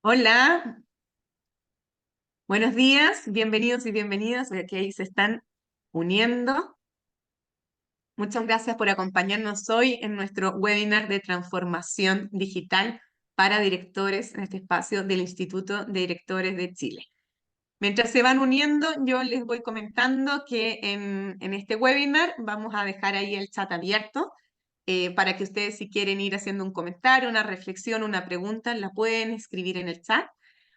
Hola, buenos días, bienvenidos y bienvenidas. Veo que ahí se están uniendo. Muchas gracias por acompañarnos hoy en nuestro webinar de transformación digital para directores en este espacio del Instituto de Directores de Chile. Mientras se van uniendo, yo les voy comentando que en este webinar vamos a dejar ahí el chat abierto para que ustedes si quieren ir haciendo un comentario, una reflexión, una pregunta, la pueden escribir en el chat.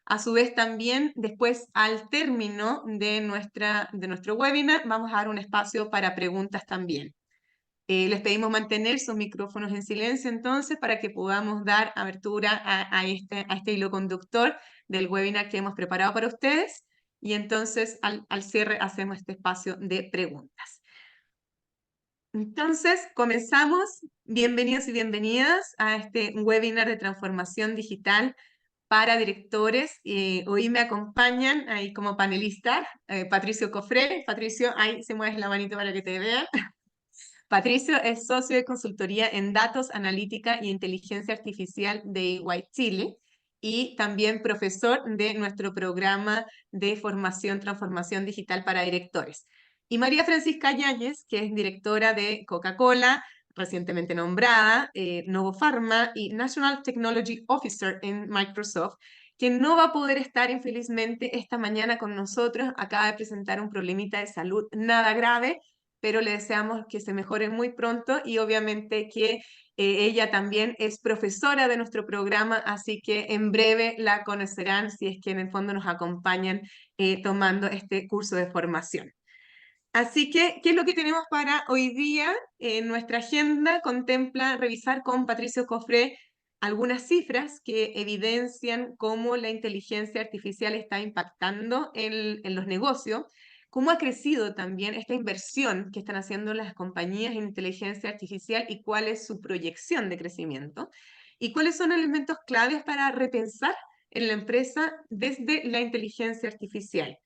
A su vez también, después al término de nuestro webinar, vamos a dar un espacio para preguntas también. Les pedimos mantener sus micrófonos en silencio entonces para que podamos dar abertura a este hilo conductor del webinar que hemos preparado para ustedes y entonces al cierre hacemos este espacio de preguntas. Entonces, comenzamos. Bienvenidos y bienvenidas a este webinar de transformación digital para directores. Hoy me acompañan ahí como panelista Patricio Cofré. Patricio, ahí se mueve la manito para que te vean. Patricio es socio de consultoría en datos, analítica y inteligencia artificial de EY Chile y también profesor de nuestro programa de formación, transformación digital para directores. Y María Francisca Yáñez, que es directora de Coca-Cola, recientemente nombrada, Novo Pharma y National Technology Officer en Microsoft, que no va a poder estar infelizmente esta mañana con nosotros. Acaba de presentar un problemita de salud nada grave, pero le deseamos que se mejore muy pronto y obviamente que ella también es profesora de nuestro programa, así que en breve la conocerán si es que en el fondo nos acompañan tomando este curso de formación. Así que, ¿qué es lo que tenemos para hoy día? Nuestra agenda contempla revisar con Patricio Cofré algunas cifras que evidencian cómo la inteligencia artificial está impactando en los negocios, cómo ha crecido también esta inversión que están haciendo las compañías en inteligencia artificial y cuál es su proyección de crecimiento, y cuáles son elementos claves para repensar en la empresa desde la inteligencia artificial.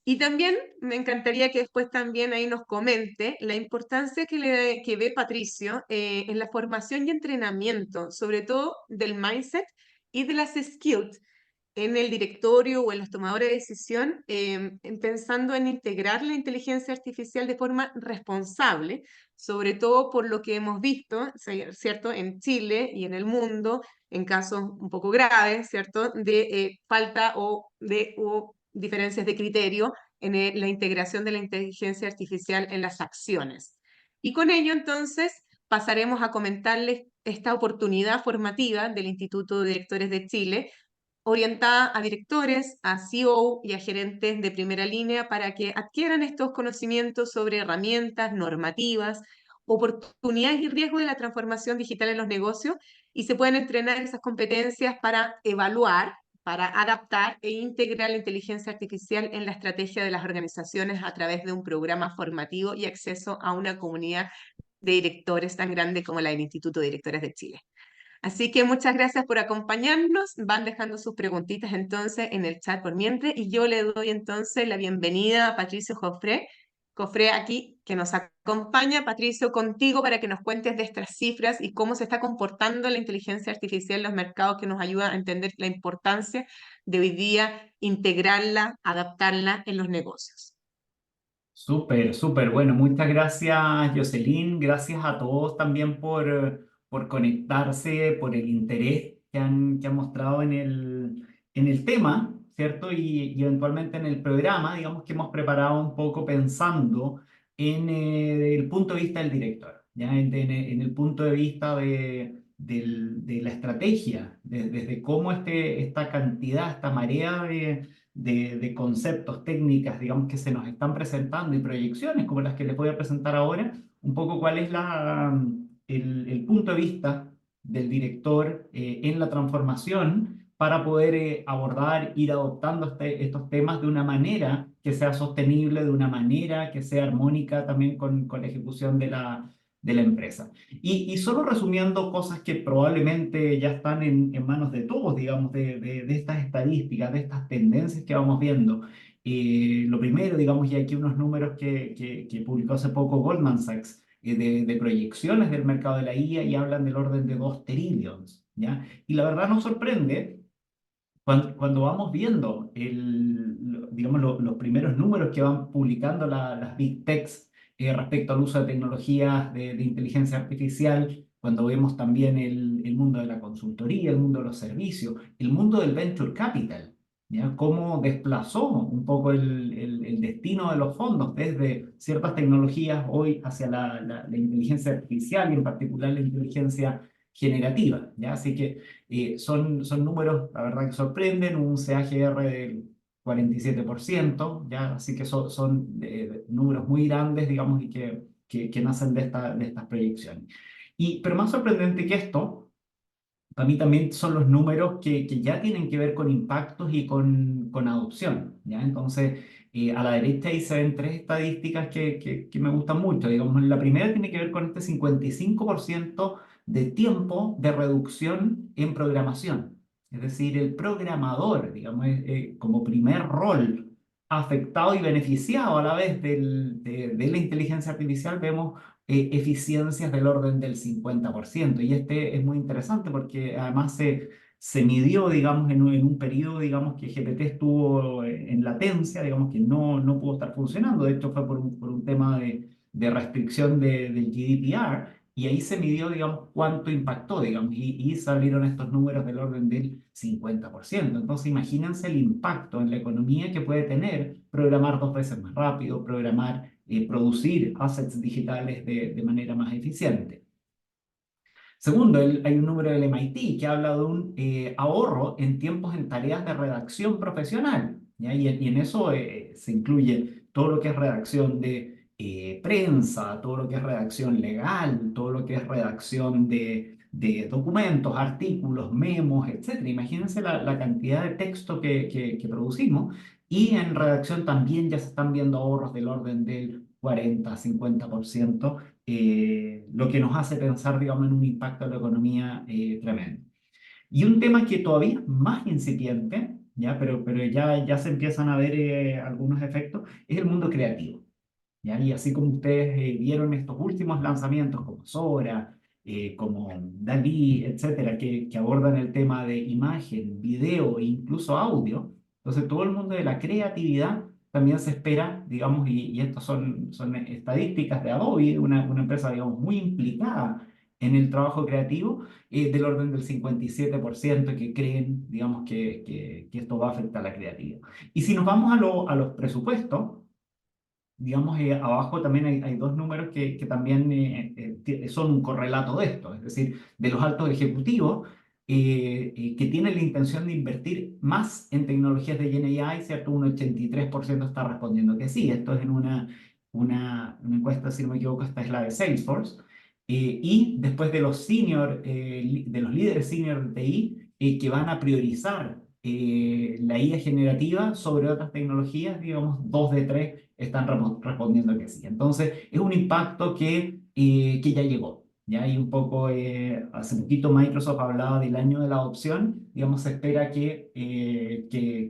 Y también me encantaría que después también ahí nos comente la importancia que ve Patricio en la formación y entrenamiento, sobre todo del mindset y de las skills en el directorio o en los tomadores de decisión, pensando en integrar la inteligencia artificial de forma responsable, sobre todo por lo que hemos visto, ¿cierto?, en Chile y en el mundo, en casos un poco graves, ¿cierto?, de falta o diferencias de criterio en la integración de la inteligencia artificial en las acciones. Y con ello, entonces, pasaremos a comentarles esta oportunidad formativa del Instituto de Directores de Chile, orientada a directores, a CEO y a gerentes de primera línea para que adquieran estos conocimientos sobre herramientas, normativas, oportunidades y riesgos de la transformación digital en los negocios y se pueden entrenar esas competencias para evaluar, para adaptar e integrar la inteligencia artificial en la estrategia de las organizaciones a través de un programa formativo y acceso a una comunidad de directores tan grande como la del Instituto de Directores de Chile. Así que muchas gracias por acompañarnos. Van dejando sus preguntitas entonces en el chat por mientras y yo le doy entonces la bienvenida a Patricio Jofré. Jofré aquí que nos acompaña. Patricio, contigo para que nos cuentes de estas cifras y cómo se está comportando la inteligencia artificial en los mercados que nos ayuda a entender la importancia de hoy día integrarla, adaptarla en los negocios. Súper, súper. Bueno, muchas gracias, Jocelyn. Gracias a todos también por conectarse, por el interés que han mostrado en el tema, ¿cierto? Y eventualmente en el programa, digamos que hemos preparado un poco pensando en el punto de vista del director, ¿ya? En el punto de vista de la estrategia, desde cómo esta cantidad, esta marea de conceptos, técnicas, digamos, que se nos están presentando y proyecciones como las que les voy a presentar ahora, un poco cuál es el punto de vista del director en la transformación para poder abordar, ir adoptando estos temas de una manera que sea sostenible, de una manera que sea armónica también con la ejecución de la empresa. Y solo resumiendo cosas que probablemente ya están en manos de todos, digamos, de estas estadísticas, de estas tendencias que vamos viendo. Lo primero, digamos, y aquí unos números que publicó hace poco Goldman Sachs, de proyecciones del mercado de la IA y hablan del orden de 2 trillions, ¿ya? Y la verdad nos sorprende Cuando vamos viendo digamos, los primeros números que van publicando las Big Techs respecto al uso de tecnologías de inteligencia artificial, cuando vemos también el mundo de la consultoría, el mundo de los servicios, el mundo del venture capital, ¿ya? Cómo desplazó un poco el destino de los fondos desde ciertas tecnologías hoy hacia la inteligencia artificial y en particular la inteligencia generativa, ¿ya? Así que son números, la verdad que sorprenden, un CAGR del 47%, ¿ya? Así que son números muy grandes, digamos, y que nacen de estas proyecciones. Pero más sorprendente que esto, para mí también son los números que ya tienen que ver con impactos y con adopción, ¿ya? Entonces, a la derecha ahí se ven tres estadísticas que me gustan mucho. Digamos, la primera tiene que ver con este 55% de tiempo de reducción en programación. Es decir, el programador, digamos, como primer rol afectado y beneficiado a la vez de la inteligencia artificial, vemos eficiencias del orden del 50%. Y este es muy interesante porque además se midió, digamos, en un periodo, digamos, que GPT estuvo en latencia, digamos, que no pudo estar funcionando. De hecho, fue por un tema de restricción del GDPR. Y ahí se midió, digamos, cuánto impactó, digamos, y salieron estos números del orden del 50%. Entonces, imagínense el impacto en la economía que puede tener programar 2 veces más rápido, producir assets digitales de manera más eficiente. Segundo, hay un número del MIT que habla de un ahorro en tiempos en tareas de redacción profesional, ¿ya? Y en eso se incluye todo lo que es redacción de prensa, todo lo que es redacción legal, todo lo que es redacción de documentos, artículos, memos, etcétera. Imagínense la cantidad de texto que producimos. Y en redacción también ya se están viendo ahorros del orden del 40-50%, lo que nos hace pensar, digamos, en un impacto en la economía tremendo. Y un tema que todavía es más incipiente, ¿ya? Pero ya se empiezan a ver algunos efectos, es el mundo creativo, ¿ya? Y así como ustedes vieron estos últimos lanzamientos como Sora, como Dalí, etcétera, que abordan el tema de imagen, video e incluso audio, entonces todo el mundo de la creatividad también se espera, digamos, y estas son estadísticas de Adobe, una empresa, digamos, muy implicada en el trabajo creativo, del orden del 57% que creen, digamos, que esto va a afectar la creatividad. Y si nos vamos a los presupuestos, digamos, abajo también hay dos números que también son un correlato de esto, es decir, de los altos ejecutivos que tienen la intención de invertir más en tecnologías de GenAI, ¿cierto? Un 83% está respondiendo que sí. Esto es en una encuesta, si no me equivoco, esta es la de Salesforce. Y después de los de los líderes senior de TI, que van a priorizar la IA generativa sobre otras tecnologías, digamos, 2 de 3 están respondiendo que sí. Entonces, es un impacto que ya llegó. Ya hay un poco, hace poquito Microsoft hablaba del año de la adopción, digamos, se espera que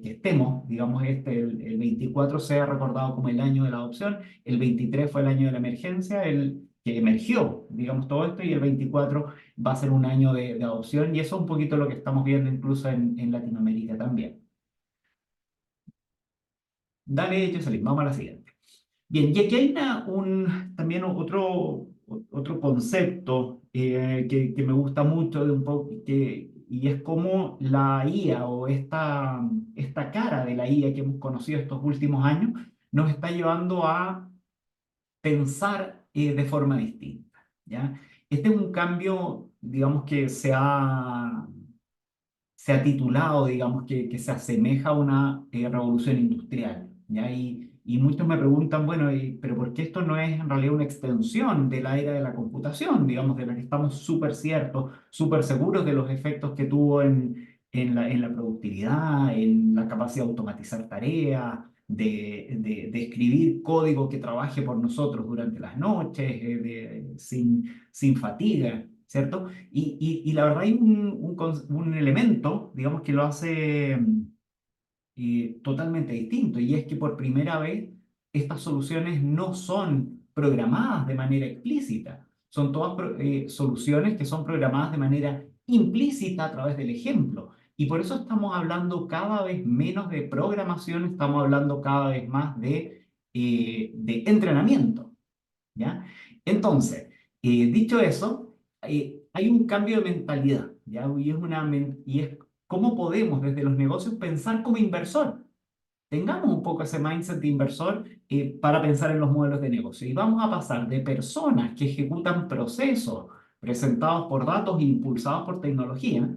estemos, digamos, el 24 sea recordado como el año de la adopción, el 23 fue el año de la emergencia, el que emergió, digamos, todo esto, y el 24 va a ser un año de adopción, y eso es un poquito lo que estamos viendo incluso en Latinoamérica también. Dale, Jocelyn, vamos a la siguiente. Bien, y aquí hay también otro concepto que me gusta mucho de un poco, y es cómo la IA o esta cara de la IA que hemos conocido estos últimos años nos está llevando a pensar de forma distinta, ¿ya? Este es un cambio, digamos, que se ha titulado, digamos, que se asemeja a una revolución industrial, ¿ya? Y muchos me preguntan, bueno, pero ¿por qué esto no es en realidad una extensión de la era de la computación, digamos, de la que estamos súper ciertos, súper seguros de los efectos que tuvo en la productividad, en la capacidad de automatizar tareas, de escribir código que trabaje por nosotros durante las noches, sin fatiga, ¿cierto? Y la verdad hay un elemento, digamos, que lo hace totalmente distinto, y es que por primera vez estas soluciones no son programadas de manera explícita, son todas soluciones que son programadas de manera implícita a través del ejemplo. Y por eso estamos hablando cada vez menos de programación, estamos hablando cada vez más de entrenamiento, ¿ya? Entonces, dicho eso, hay un cambio de mentalidad, ¿ya? Y es cómo podemos desde los negocios pensar como inversor. Tengamos un poco ese mindset de inversor para pensar en los modelos de negocio. Y vamos a pasar de personas que ejecutan procesos presentados por datos e impulsados por tecnología,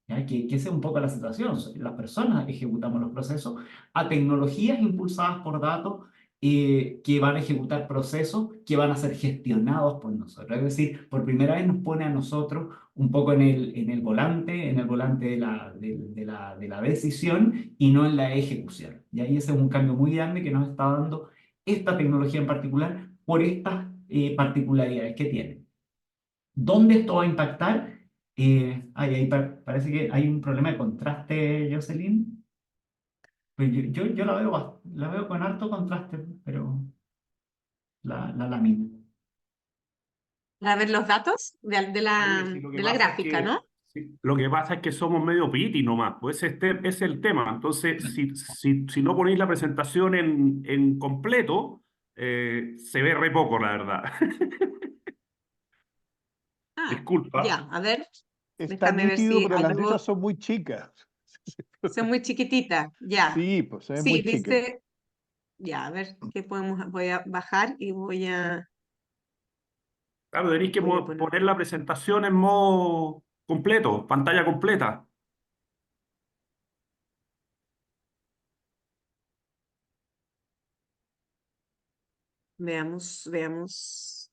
¿ya? Que esa es un poco la situación. Las personas ejecutamos los procesos a tecnologías impulsadas por datos que van a ejecutar procesos que van a ser gestionados por nosotros. Es decir, por primera vez nos pone a nosotros un poco en el volante de la decisión y no en la ejecución. Y ahí ese es un cambio muy grande que nos está dando esta tecnología en particular por estas particularidades que tiene. ¿Dónde esto va a impactar? Parece que hay un problema de contraste, Jocelyn. Pues yo la veo con harto contraste, pero la lámina. A ver los datos Oye, sí, lo que de la pasa es gráfica, que, ¿no? sí, lo que pasa es que somos medio piti nomás, pues ese es el tema. Entonces, si no ponéis la presentación en completo, se ve re poco, la verdad. Ah, Disculpa. ya, a ver, Está déjame ver nítido, si pero las algo, letras son muy chicas. son muy chiquititas, ya. Sí, pues se ven Sí, muy chicas. dice, ya, a ver, ¿qué podemos? Voy a bajar y Claro, tenéis que voy a poner. poner la presentación en modo completo, pantalla completa. Veamos, veamos.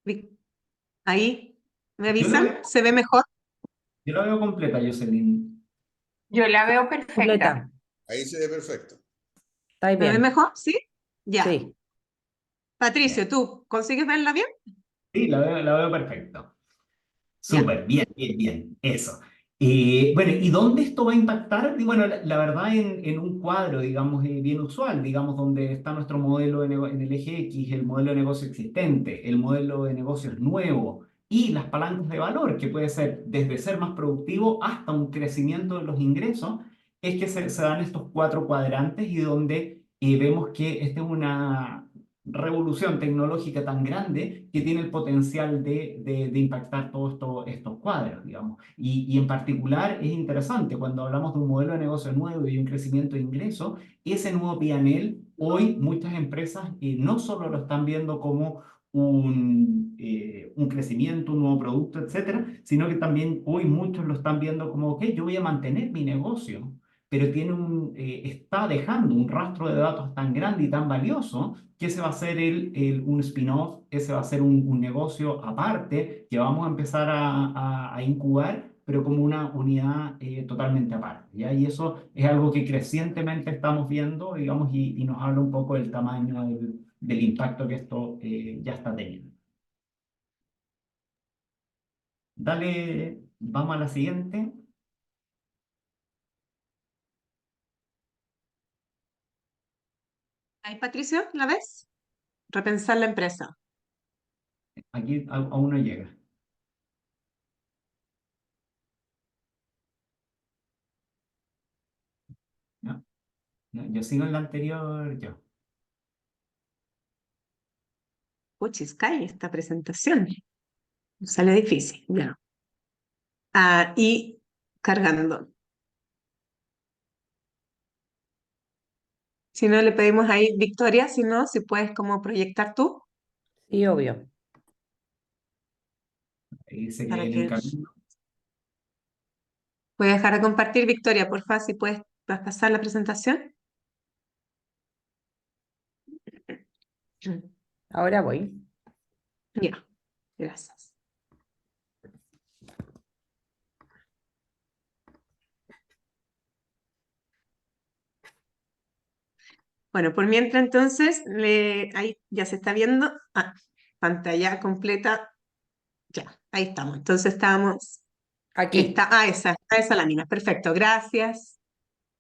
Vi- Ahí, ¿me Yo la avisan? veo, ¿Se ve mejor? yo la veo completa, Jocelyn. Yo la veo perfecta. Completa. Ahí se ve perfecto. Está ahí ¿Me ve bien. mejor? ¿Sí? Ya. Sí. Patricio, Bien. ¿tú consigues verla bien? Sí, la veo perfecto. Ya. Súper, bien, bien, bien, eso. Bueno, ¿y dónde esto va a impactar? Y bueno, la verdad en un cuadro, digamos, bien usual, digamos, donde está nuestro modelo en el eje X, el modelo de negocio existente, el modelo de negocios nuevo y las palancas de valor, que puede ser desde ser más productivo hasta un crecimiento de los ingresos, es que se dan estos cuatro cuadrantes y donde vemos que esta es una revolución tecnológica tan grande que tiene el potencial de impactar todos estos cuadros, digamos. Y en particular es interesante, cuando hablamos de un modelo de negocio nuevo y un crecimiento de ingresos, ese nuevo P&L, hoy muchas empresas no solo lo están viendo como un crecimiento, un nuevo producto, etcétera, sino que también hoy muchos lo están viendo como, ok, yo voy a mantener mi negocio, pero está dejando un rastro de datos tan grande y tan valioso que ese va a ser un spin-off, ese va a ser un negocio aparte que vamos a empezar a incubar, pero como una unidad totalmente aparte, ¿ya? Y eso es algo que crecientemente estamos viendo, digamos, y nos habla un poco del tamaño del impacto que esto ya está teniendo. Dale, vamos a la siguiente. Ahí, Patricio, ¿la ves? Repensar la empresa. Aquí aún no llega. ¿No? No, yo sigo en la anterior, yo. Puchis, cae esta presentación. Sale difícil, ya. Ah, y cargando. Si no, le pedimos ahí Victoria, si no, si puedes como proyectar tú Sí, obvio. Ahí dice que para el que camino. voy a dejar de compartir, Victoria, porfa, si puedes pasar la presentación. Ahora voy. Ya, gracias. Bueno, por mientras entonces, ahí ya se está viendo. Ah, pantalla completa. Ya, ahí estamos. Entonces estamos. Aquí. Esa lámina. Perfecto, gracias.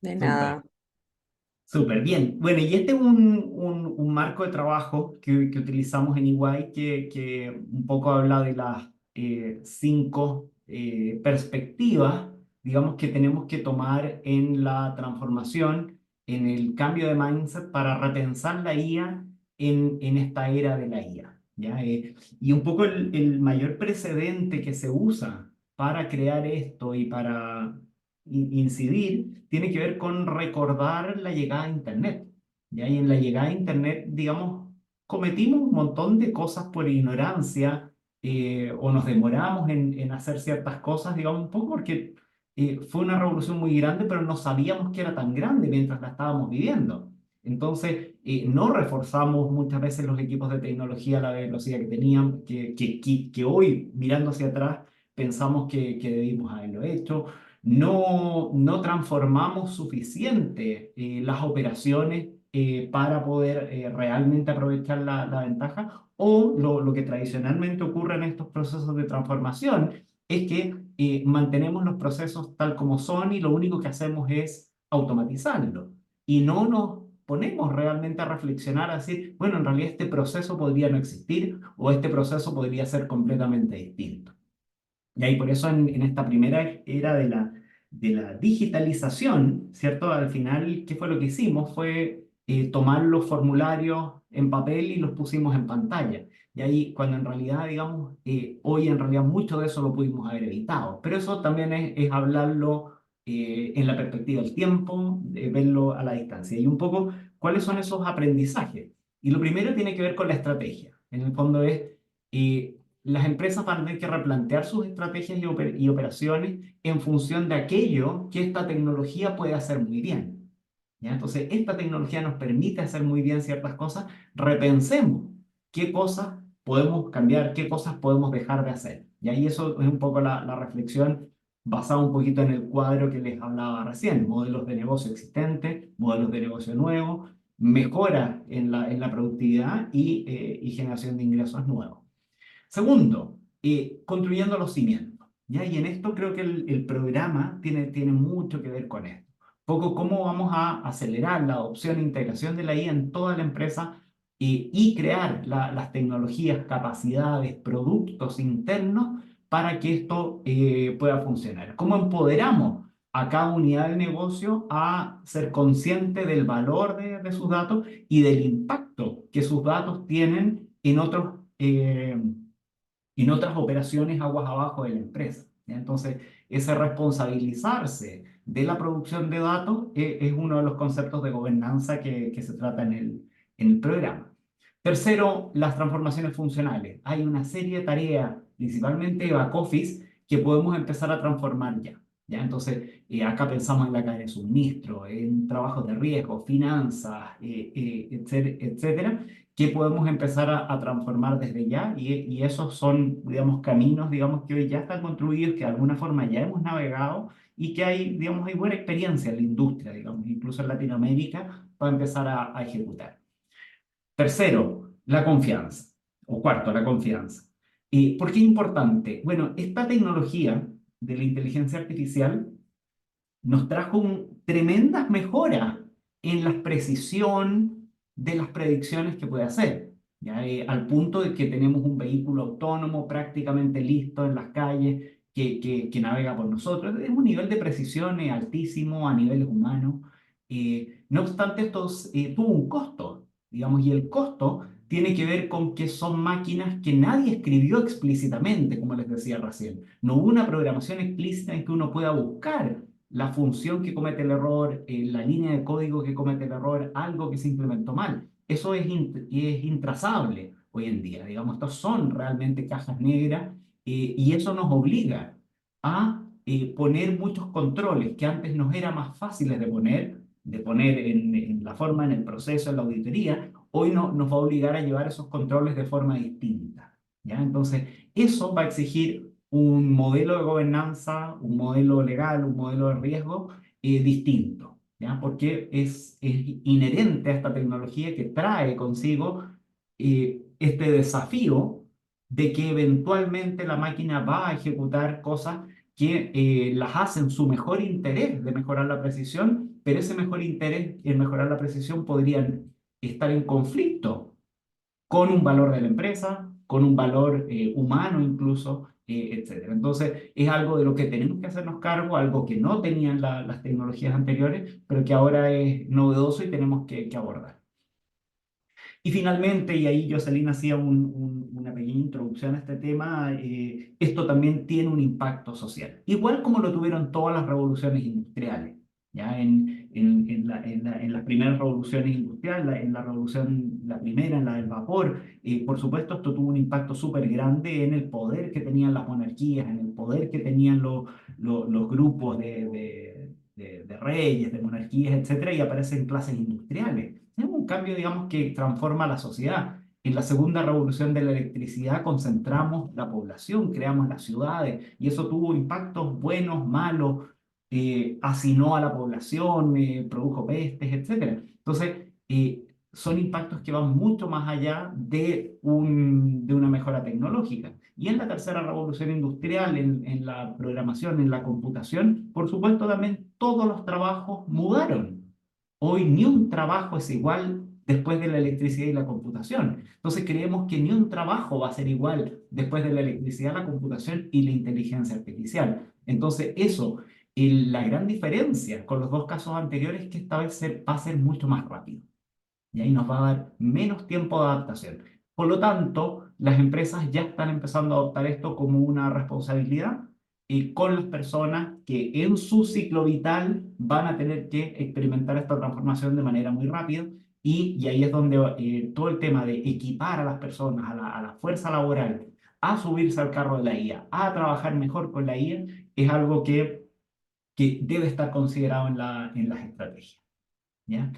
De Súper. nada. Súper bien. Bueno, y este es un marco de trabajo que utilizamos en EY que un poco habla de las 5 perspectivas, digamos, que tenemos que tomar en la transformación, en el cambio de mindset para repensar la IA en esta era de la IA. ¿Ya? Y un poco el mayor precedente que se usa para crear esto y para incidir tiene que ver con recordar la llegada a Internet. ¿Ya? Y en la llegada a Internet, digamos, cometimos un montón de cosas por ignorancia o nos demoramos en hacer ciertas cosas, digamos, un poco porque fue una revolución muy grande, pero no sabíamos que era tan grande mientras la estábamos viviendo. Entonces, no reforzamos muchas veces los equipos de tecnología a la velocidad que tenían, que hoy, mirando hacia atrás, pensamos que debimos haberlo hecho. No transformamos suficiente las operaciones para poder realmente aprovechar la ventaja, o lo que tradicionalmente ocurre en estos procesos de transformación es que mantenemos los procesos tal como son y lo único que hacemos es automatizarlo y no nos ponemos realmente a reflexionar, a decir, bueno, en realidad este proceso podría no existir o este proceso podría ser completamente distinto. Y ahí por eso en esta primera era de la digitalización, ¿cierto? Al final, ¿qué fue lo que hicimos? Fue tomar los formularios en papel y los pusimos en pantalla. Y ahí, cuando en realidad, digamos, hoy en realidad mucho de eso lo pudimos haber evitado. Pero eso también es hablarlo en la perspectiva del tiempo, verlo a la distancia. Y un poco, ¿cuáles son esos aprendizajes? Y lo primero tiene que ver con la estrategia. En el fondo es... las empresas van a tener que replantear sus estrategias y operaciones en función de aquello que esta tecnología puede hacer muy bien. ¿Ya? Entonces, esta tecnología nos permite hacer muy bien ciertas cosas. Repensemos qué cosas podemos cambiar, qué cosas podemos dejar de hacer. Y ahí eso es un poco la reflexión basada un poquito en el cuadro que les hablaba recién. Modelos de negocio existentes, modelos de negocio nuevos, mejora en la productividad y generación de ingresos nuevos. Segundo, construyendo los cimientos. ¿Ya? Y en esto creo que el programa tiene mucho que ver con esto. Poco cómo vamos a acelerar la adopción e integración de la IA en toda la empresa y crear las tecnologías, capacidades, productos internos para que esto pueda funcionar. ¿Cómo empoderamos a cada unidad del negocio a ser consciente del valor de sus datos y del impacto que sus datos tienen en otras operaciones aguas abajo de la empresa? ¿Ya? Entonces, ese responsabilizarse de la producción de datos es uno de los conceptos de gobernanza que se trata en el programa. Tercero, las transformaciones funcionales. Hay una serie de tareas, principalmente de back office, que podemos empezar a transformar ya. ¿Ya? Entonces, acá pensamos en la cadena de suministro, en trabajos de riesgo, finanzas, etcétera, que podemos empezar a transformar desde ya, y esos son, digamos, caminos, digamos, que hoy ya están construidos, que de alguna forma ya hemos navegado y que hay, digamos, hay buena experiencia en la industria, digamos, incluso en Latinoamérica, para empezar a ejecutar. Tercero, la confianza, o cuarto, la confianza. ¿Por qué es importante? Bueno, esta tecnología de la inteligencia artificial nos trajo tremendas mejoras en la precisión de las predicciones que puede hacer, ¿ya? Al punto de que tenemos un vehículo autónomo prácticamente listo en las calles que navega por nosotros. Es un nivel de precisión altísimo a niveles humanos. No obstante, esto tuvo un costo, digamos, y el costo tiene que ver con que son máquinas que nadie escribió explícitamente, como les decía recién. No hubo una programación explícita en que uno pueda buscar la función que comete el error, la línea de código que comete el error, algo que se implementó mal. Eso es intrazable hoy en día. Digamos, estos son realmente cajas negras, y eso nos obliga a poner muchos controles que antes nos era más fáciles de poner en la forma, en el proceso, en la auditoría. Hoy nos va a obligar a llevar esos controles de forma distinta. ¿Ya? Entonces, eso va a exigir un modelo de gobernanza, un modelo legal, un modelo de riesgo distinto, ¿ya? Porque es inherente a esta tecnología que trae consigo este desafío de que eventualmente la máquina va a ejecutar cosas que las hace en su mejor interés de mejorar la precisión, pero ese mejor interés en mejorar la precisión podrían estar en conflicto con un valor de la empresa, con un valor humano incluso, etcétera. Entonces, es algo de lo que tenemos que hacernos cargo, algo que no tenían las tecnologías anteriores, pero que ahora es novedoso y tenemos que abordar. Y finalmente, y ahí Jocelyn hacía una pequeña introducción a este tema, esto también tiene un impacto social, igual como lo tuvieron todas las revoluciones industriales. Ya en las primeras revoluciones industriales, en la revolución, la primera, en la del vapor, por supuesto esto tuvo un impacto súper grande en el poder que tenían las monarquías, en el poder que tenían los grupos de reyes, de monarquías, etcétera, y aparecen clases industriales. Es un cambio, digamos, que transforma la sociedad. En la segunda revolución de la electricidad concentramos la población, creamos las ciudades, y eso tuvo impactos buenos, malos, hacinó a la población, produjo pestes, etcétera. Entonces, son impactos que van mucho más allá de una mejora tecnológica. Y en la tercera revolución industrial, en la programación, en la computación, por supuesto también todos los trabajos mudaron. Hoy ni un trabajo es igual después de la electricidad y la computación. Entonces creemos que ni un trabajo va a ser igual después de la electricidad, la computación y la inteligencia artificial. Entonces eso, la gran diferencia con los dos casos anteriores es que esta vez va a ser mucho más rápido. Y ahí nos va a dar menos tiempo de adaptación. Por lo tanto, las empresas ya están empezando a adoptar esto como una responsabilidad y con las personas que en su ciclo vital van a tener que experimentar esta transformación de manera muy rápida y ahí es donde todo el tema de equipar a las personas, a la fuerza laboral, a subirse al carro de la IA, a trabajar mejor con la IA, es algo que debe estar considerado en las estrategias. ¿Ya?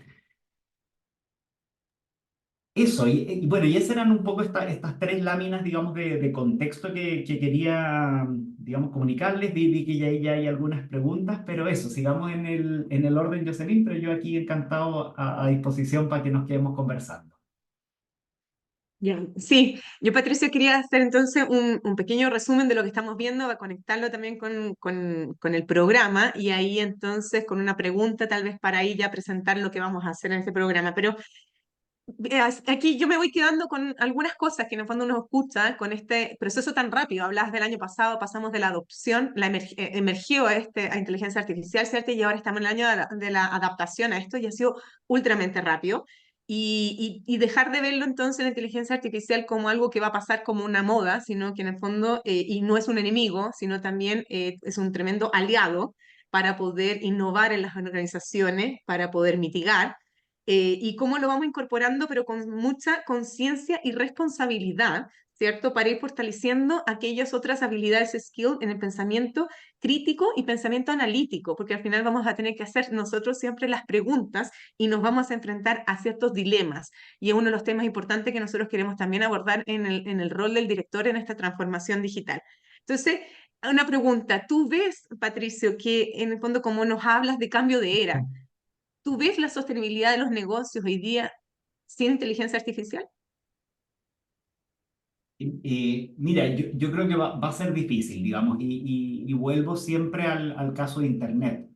Eso, y bueno, y esas eran un poco estas tres láminas, digamos, de contexto que quería, digamos, comunicarles. Vi que ya hay algunas preguntas, pero eso, sigamos en el orden, Jocelyn, pero yo aquí encantado a disposición para que nos quedemos conversando. Ya, sí, yo Patricia quería hacer entonces un pequeño resumen de lo que estamos viendo, va a conectarlo también con el programa y ahí entonces con una pregunta tal vez para ahí ya presentar lo que vamos a hacer en este programa. Pero aquí yo me voy quedando con algunas cosas que en el fondo uno escucha con este proceso tan rápido. Hablas del año pasado, pasamos de la adopción, emergió a inteligencia artificial, ¿cierto? Y ahora estamos en el año de la adaptación a esto y ha sido ultramente rápido. Y dejar de verlo entonces la inteligencia artificial como algo que va a pasar como una moda, sino que en el fondo, y no es un enemigo, sino también es un tremendo aliado para poder innovar en las organizaciones, para poder mitigar y cómo lo vamos incorporando, pero con mucha conciencia y responsabilidad, ¿cierto? Para ir fortaleciendo aquellas otras habilidades, skills en el pensamiento crítico y pensamiento analítico, porque al final vamos a tener que hacer nosotros siempre las preguntas y nos vamos a enfrentar a ciertos dilemas. Y es uno de los temas importantes que nosotros queremos también abordar en el rol del director en esta transformación digital. Entonces, una pregunta, ¿tú ves, Patricio, que en el fondo como nos hablas de cambio de era, ¿tú ves la sostenibilidad de los negocios hoy día sin inteligencia artificial? Mira, yo creo que va a ser difícil, digamos, y vuelvo siempre al caso de Internet.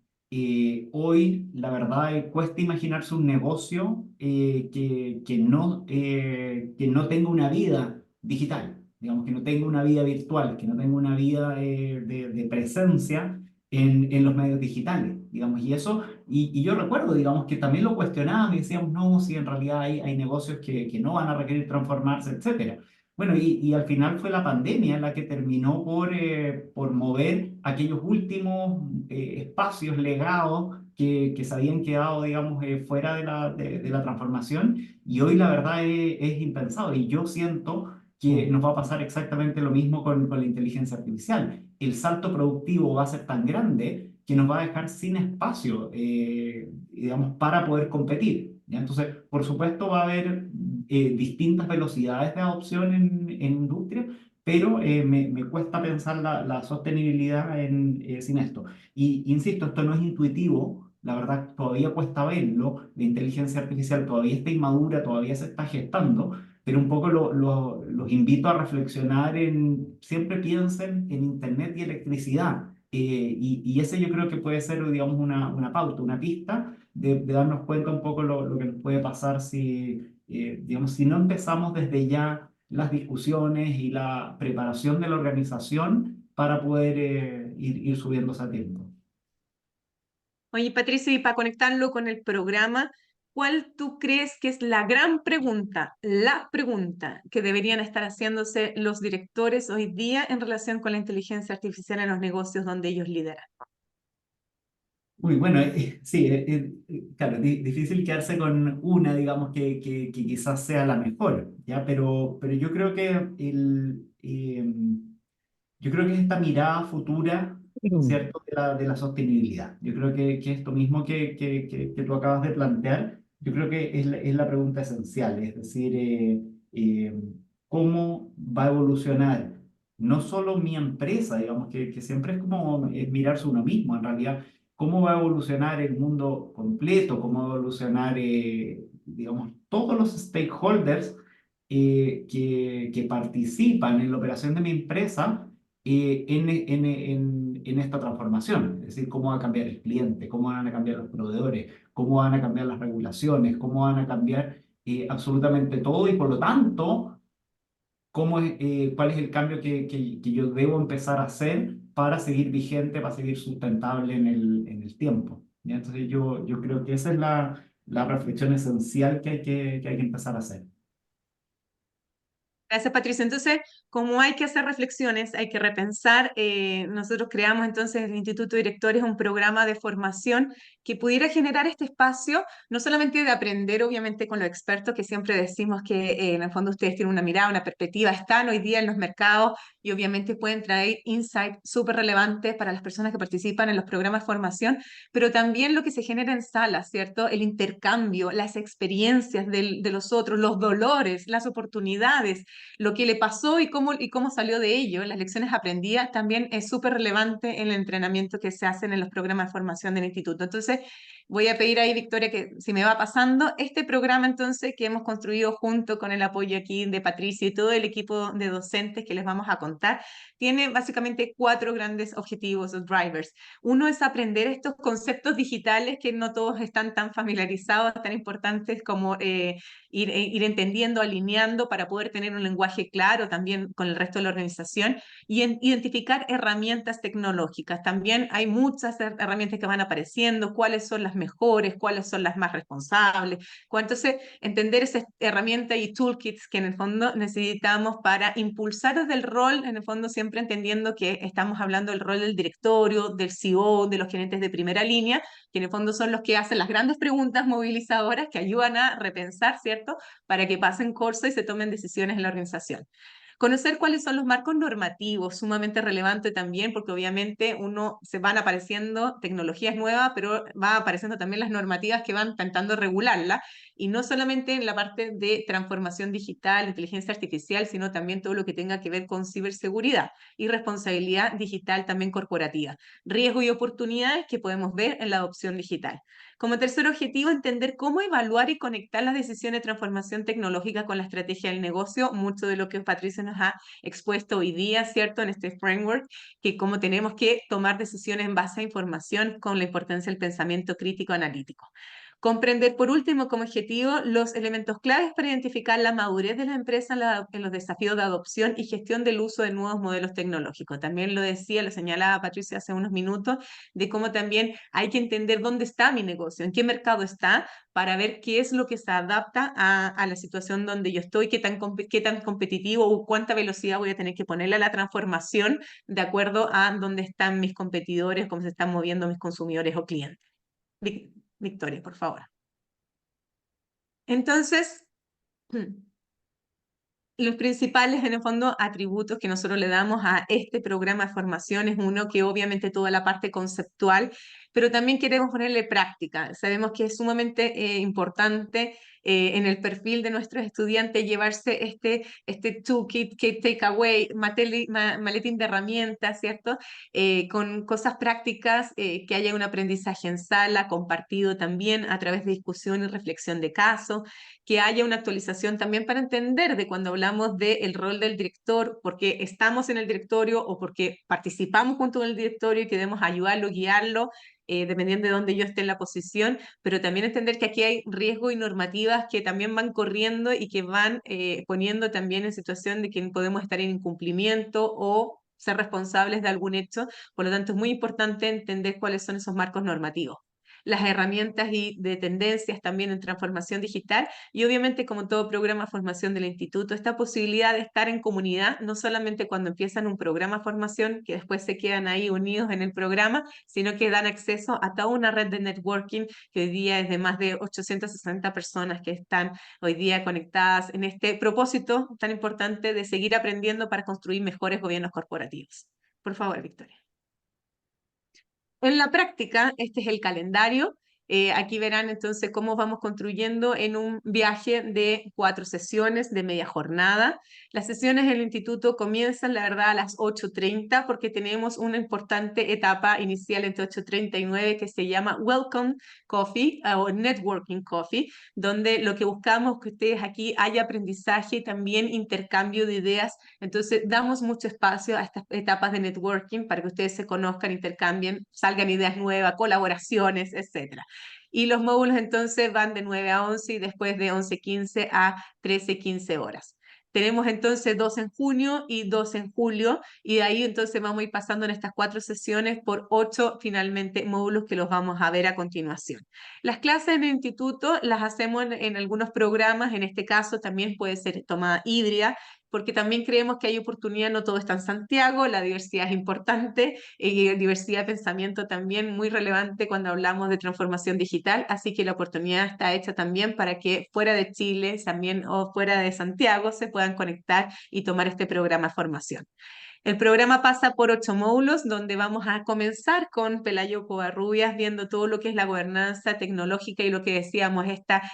Hoy, la verdad, cuesta imaginarse un negocio que no tenga una vida digital, digamos, que no tenga una vida virtual, que no tenga una vida de presencia en los medios digitales, digamos, y eso, y yo recuerdo, digamos, que también lo cuestionábamos y decíamos, no, si en realidad hay negocios que no van a requerir transformarse, etcétera. Bueno, y al final fue la pandemia la que terminó por mover aquellos últimos espacios legados que se habían quedado, digamos, fuera de la transformación. Y hoy la verdad es impensado. Y yo siento que nos va a pasar exactamente lo mismo con la inteligencia artificial. El salto productivo va a ser tan grande que nos va a dejar sin espacio, digamos, para poder competir. ¿Ya? Entonces, por supuesto, va a haber distintas velocidades de adopción en industria, pero me cuesta pensar la sostenibilidad sin esto. Y insisto, esto no es intuitivo, la verdad todavía cuesta verlo, la inteligencia artificial todavía está inmadura, todavía se está gestando, pero un poco los invito a reflexionar siempre piensen en Internet y electricidad, y ese yo creo que puede ser, digamos, una pauta, una pista de darnos cuenta un poco lo que nos puede pasar si, digamos, si no empezamos desde ya las discusiones y la preparación de la organización para poder ir subiéndose a tiempo. Oye, Patricio, y para conectarlo con el programa, ¿cuál tú crees que es la pregunta que deberían estar haciéndose los directores hoy día en relación con la inteligencia artificial en los negocios donde ellos lideran? Uy, bueno, sí, claro, difícil quedarse con una, digamos, que quizás sea la mejor, ¿ya? Pero yo creo que yo creo que es esta mirada futura, ¿cierto? De la sostenibilidad. Yo creo que esto mismo que tú acabas de plantear, yo creo que es la pregunta esencial, es decir, ¿cómo va a evolucionar no solo mi empresa, digamos, que siempre es como mirarse uno mismo, en realidad, cómo va a evolucionar el mundo completo, cómo va a evolucionar, digamos, todos los stakeholders que participan en la operación de mi empresa en esta transformación? Es decir, cómo va a cambiar el cliente, cómo van a cambiar los proveedores, cómo van a cambiar las regulaciones, cómo van a cambiar absolutamente todo y por lo tanto, cuál es el cambio que yo debo empezar a hacer para seguir vigente, para seguir sustentable en el tiempo. ¿Ya? Entonces yo creo que esa es la reflexión esencial que hay que empezar a hacer. Gracias, Patricia. Entonces, como hay que hacer reflexiones, hay que repensar, nosotros creamos entonces el Instituto de Directores un programa de formación que pudiera generar este espacio, no solamente de aprender, obviamente, con los expertos, que siempre decimos que en el fondo ustedes tienen una mirada, una perspectiva, están hoy día en los mercados y obviamente pueden traer insights súper relevantes para las personas que participan en los programas de formación, pero también lo que se genera en salas, ¿cierto? El intercambio, las experiencias de los otros, los dolores, las oportunidades, lo que le pasó y cómo salió de ello, las lecciones aprendidas, también es súper relevante en el entrenamiento que se hacen en los programas de formación del instituto. Entonces, voy a pedir ahí, Victoria, que si me va pasando, este programa entonces que hemos construido junto con el apoyo aquí de Patricia y todo el equipo de docentes que les vamos a contar, tiene básicamente 4 grandes objetivos o drivers. Uno es aprender estos conceptos digitales que no todos están tan familiarizados, tan importantes como ir entendiendo, alineando para poder tener un lenguaje claro también con el resto de la organización y identificar herramientas tecnológicas. También hay muchas herramientas que van apareciendo, cuáles son las mejores, cuáles son las más responsables. Entonces, entender esas herramientas y toolkits que en el fondo necesitamos para impulsar desde el rol, en el fondo siempre entendiendo que estamos hablando del rol del directorio, del CEO, de los gerentes de primera línea, que en el fondo son los que hacen las grandes preguntas movilizadoras que ayudan a repensar, ¿cierto?, para que pasen curso y se tomen decisiones en la organización. Conocer cuáles son los marcos normativos, sumamente relevante también, porque obviamente se van apareciendo tecnologías nuevas, pero van apareciendo también las normativas que van intentando regularla, y no solamente en la parte de transformación digital, inteligencia artificial, sino también todo lo que tenga que ver con ciberseguridad y responsabilidad digital también corporativa, riesgos y oportunidades que podemos ver en la adopción digital. Como tercer objetivo, entender cómo evaluar y conectar las decisiones de transformación tecnológica con la estrategia del negocio, mucho de lo que Patricia nos ha expuesto hoy día, ¿cierto?, en este framework, que cómo tenemos que tomar decisiones en base a información con la importancia del pensamiento crítico analítico. Comprender, por último, como objetivo, los elementos claves para identificar la madurez de la empresa en los desafíos de adopción y gestión del uso de nuevos modelos tecnológicos. También lo señalaba Patricia hace unos minutos, de cómo también hay que entender dónde está mi negocio, en qué mercado está, para ver qué es lo que se adapta a la situación donde yo estoy, qué tan competitivo o cuánta velocidad voy a tener que ponerle a la transformación de acuerdo a dónde están mis competidores, cómo se están moviendo mis consumidores o clientes. Victoria, por favor. Entonces, los principales, en el fondo, atributos que nosotros le damos a este programa de formación es uno que obviamente toda la parte conceptual pero también queremos ponerle práctica. Sabemos que es sumamente importante en el perfil de nuestros estudiantes llevarse este toolkit, que takeaway, maletín de herramientas, ¿cierto? Con cosas prácticas, que haya un aprendizaje en sala, compartido también a través de discusión y reflexión de caso, que haya una actualización también para entender de cuando hablamos del rol del director, porque estamos en el directorio o porque participamos junto con el directorio y queremos ayudarlo, guiarlo, dependiendo de dónde yo esté en la posición, pero también entender que aquí hay riesgos y normativas que también van corriendo y que van poniendo también en situación de que podemos estar en incumplimiento o ser responsables de algún hecho. Por lo tanto, es muy importante entender cuáles son esos marcos normativos, las herramientas y de tendencias también en transformación digital y obviamente, como todo programa de formación del instituto, esta posibilidad de estar en comunidad, no solamente cuando empiezan un programa de formación, que después se quedan ahí unidos en el programa, sino que dan acceso a toda una red de networking que hoy día es de más de 860 personas que están hoy día conectadas en este propósito tan importante de seguir aprendiendo para construir mejores gobiernos corporativos. Por favor, Victoria. En la práctica, este es el calendario. Aquí verán entonces cómo vamos construyendo en un viaje de 4 sesiones de media jornada. Las sesiones en el instituto comienzan, la verdad, a las 8:30 porque tenemos una importante etapa inicial entre 8:30 y 9 que se llama Welcome Coffee o Networking Coffee, donde lo que buscamos es que ustedes aquí haya aprendizaje y también intercambio de ideas. Entonces, damos mucho espacio a estas etapas de networking para que ustedes se conozcan, intercambien, salgan ideas nuevas, colaboraciones, etc. Y los módulos entonces van de 9 a 11 y después de 11:15 a 13:15 horas. Tenemos entonces 2 en junio y 2 en julio, y de ahí entonces vamos a ir pasando en estas 4 sesiones por 8 finalmente módulos que los vamos a ver a continuación. Las clases en el instituto las hacemos en algunos programas, en este caso también puede ser tomada híbrida, porque también creemos que hay oportunidad, no todo está en Santiago, la diversidad es importante y diversidad de pensamiento también muy relevante cuando hablamos de transformación digital, así que la oportunidad está hecha también para que fuera de Chile también o fuera de Santiago se puedan conectar y tomar este programa de formación. El programa pasa por 8 módulos, donde vamos a comenzar con Pelayo Covarrubias, viendo todo lo que es la gobernanza tecnológica y lo que decíamos,